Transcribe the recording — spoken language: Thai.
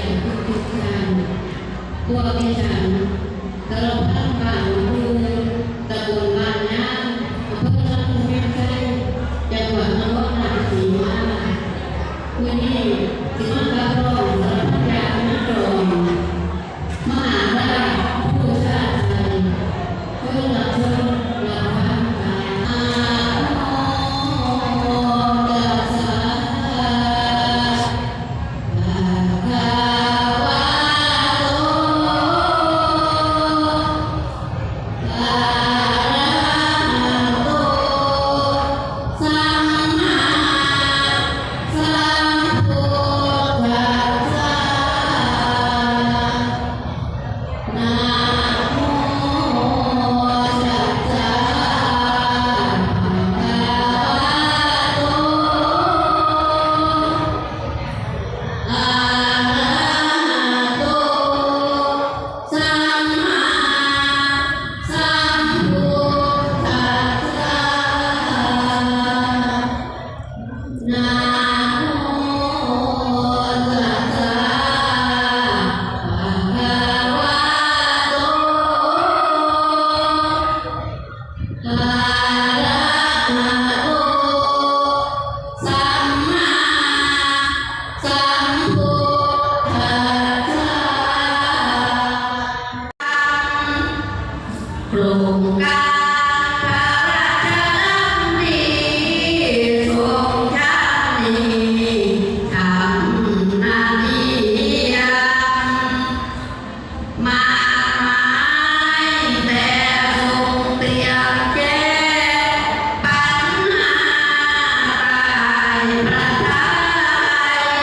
ยรติทุกท่านพวกดิฉันตลอดทั้งบ้านครูตำบลบ้านย่างอำเภอลำพูนชัยจังหวัดนครราชสีมาวันนี้สิมารับรองสารพัดยานักร้องมหาราชผู้ชาติไทยเพื่อรับชมรับฟังการโครงการพระราชดำริทรงชาติทำนาทีมากมายแต่ทรงเตรียมแก้ปัญหาประเทศไทย